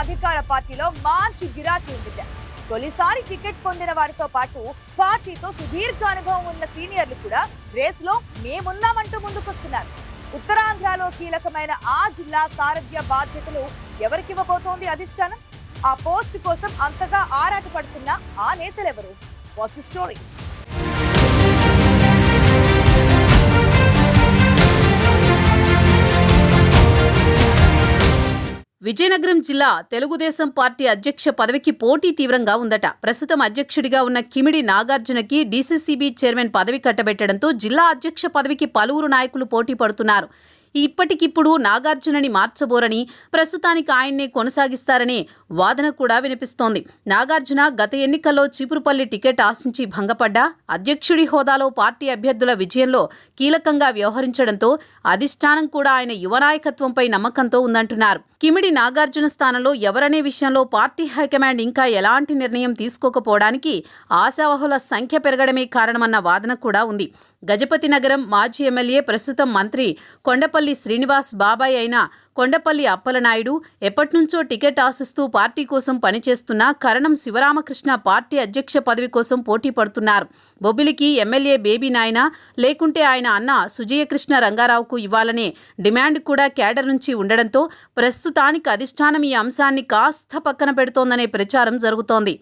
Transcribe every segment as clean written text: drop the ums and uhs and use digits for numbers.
అధికార పార్టీలో మంచి గిరాకీ ఉంది. తొలిసారి టికెట్ పొందిన వారితో పాటు పార్టీతో సుదీర్ఘ అనుభవం ఉన్న సీనియర్లు కూడా రేస్ లో మేమున్నామంటూ ముందుకొస్తున్నారు. ఉత్తరాంధ్రలో కీలకమైన ఆ జిల్లా సారథ్య బాధ్యతలు ఎవరికివ్వబోతోంది అధిష్టానం? ఆ పోస్ట్ కోసం అంతగా ఆరాట పడుతున్న ఆ నేతలెవరు? What's the story? విజయనగరం జిల్లా తెలుగుదేశం పార్టీ అధ్యక్ష పదవికి పోటీ తీవ్రంగా ఉందట. ప్రస్తుతం అధ్యక్షుడిగా ఉన్న కిమిడి నాగార్జునకి డీసీసీబీ చైర్మన్ పదవి కట్టబెట్టడంతో జిల్లా అధ్యక్ష పదవికి పలువురు నాయకులు పోటీ పడుతున్నారు. ఇప్పటికిప్పుడు నాగార్జునని మార్చబోరని, ప్రస్తుతానికి ఆయన్నే కొనసాగిస్తారనే వాదన కూడా వినిపిస్తోంది. నాగార్జున గత ఎన్నికల్లో చీపురుపల్లి టికెట్ ఆశించి భంగపడ్డా అధ్యక్షుడి హోదాలో పార్టీ అభ్యర్థుల విజయంలో కీలకంగా వ్యవహరించడంతో అధిష్టానం కూడా ఆయన యువ నాయకత్వంపై నమ్మకంతో ఉందంటున్నారు. కిమిడి నాగార్జున స్థానంలో ఎవరనే విషయంలో పార్టీ హైకమాండ్ ఇంకా ఎలాంటి నిర్ణయం తీసుకోకపోవడానికి ఆశావహుల సంఖ్య పెరగడమే కారణమన్న వాదన కూడా ఉంది. గజపతి నగరం మాజీ ఎమ్మెల్యే, ప్రస్తుతం మంత్రి కొండపల్లి శ్రీనివాస్ బాబాయ్ అయిన కొండపల్లి అప్పలనాయుడు ఎప్పటినుంచో టికెట్ ఆశిస్తూ పార్టీ కోసం పనిచేస్తున్న కరణం శివరామకృష్ణ పార్టీ అధ్యక్ష పదవి కోసం పోటీ పడుతున్నారు. బొబ్బిలికి ఎమ్మెల్యే బేబీ నాయన, లేకుంటే ఆయన అన్న సుజయకృష్ణ రంగారావుకు ఇవ్వాలనే డిమాండ్ కూడా కేడర్ నుంచి ఉండడంతో ప్రస్తుతానికి అధిష్టానం ఈ అంశాన్ని కాస్త పక్కన పెడుతోందనే ప్రచారం జరుగుతోంది.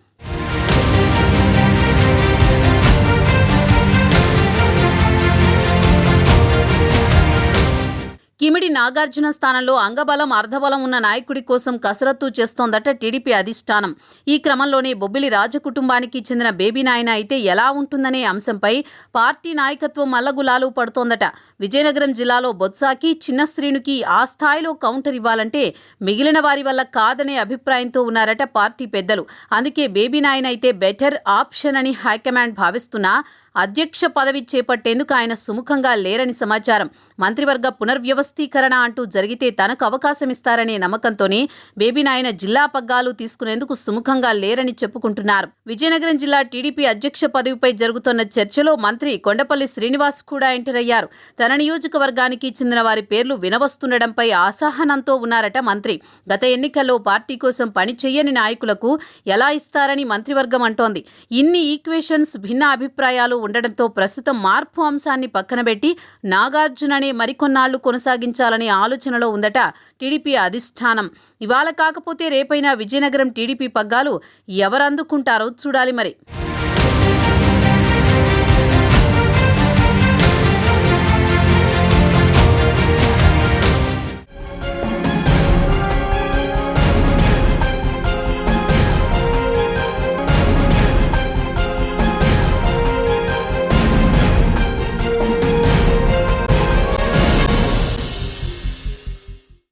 కిమిడి నాగార్జున స్థానంలో అంగబలం అర్ధబలం ఉన్న నాయకుడి కోసం కసరత్తు చేస్తోందట టీడీపీ అధిష్టానం. ఈ క్రమంలోనే బొబ్బిలి రాజకుటుంబానికి చెందిన బేబీ నాయన అయితే ఎలా ఉంటుందనే అంశంపై పార్టీ నాయకత్వం మల్లగులాలు పడుతోందట. విజయనగరం జిల్లాలో బొత్సాకి, చిన్న శ్రీనుకి ఆ స్థాయిలో కౌంటర్ ఇవ్వాలంటే మిగిలిన వారి వల్ల కాదనే అభిప్రాయంతో ఉన్నారట పార్టీ పెద్దలు. అందుకే బేబీ నాయన అయితే బెటర్ ఆప్షన్ అని హైకమాండ్ భావిస్తున్నా అధ్యక్ష పదవి చేపట్టేందుకు ఆయన సుముఖంగా లేరని సమాచారం. మంత్రివర్గ పునర్వ్యవస్థీకరణ అంటూ జరిగితే తనకు అవకాశం ఇస్తారనే నమ్మకంతోనే బేబీ నాయన జిల్లా పగ్గాలు తీసుకునేందుకు సుముఖంగా లేరని చెప్పుకుంటున్నారు. విజయనగరం జిల్లా టీడీపీ అధ్యక్ష పదవిపై జరుగుతున్న చర్చలో మంత్రి కొండపల్లి శ్రీనివాస్ కూడా ఎంటర్ అయ్యారు. తన నియోజకవర్గానికి చెందిన వారి పేర్లు వినవస్తుండడంపై అసహనంతో ఉన్నారట మంత్రి. గత ఎన్నికల్లో పార్టీ కోసం పని చెయ్యని నాయకులకు ఎలా ఇస్తారని మంత్రివర్గం అంటోంది. ఇన్ని ఈక్వేషన్స్, భిన్న అభిప్రాయాలు ఉండడంతో ప్రస్తుతం మార్పు అంశాన్ని పక్కనబెట్టి నాగార్జుననే మరికొన్నాళ్లు కొనసాగించాలనే ఆలోచనలో ఉందట టీడీపీ అధిష్టానం. ఇవాళ కాకపోతే రేపైనా విజయనగరం టీడీపీ పగ్గాలు ఎవరందుకుంటారో చూడాలి మరి.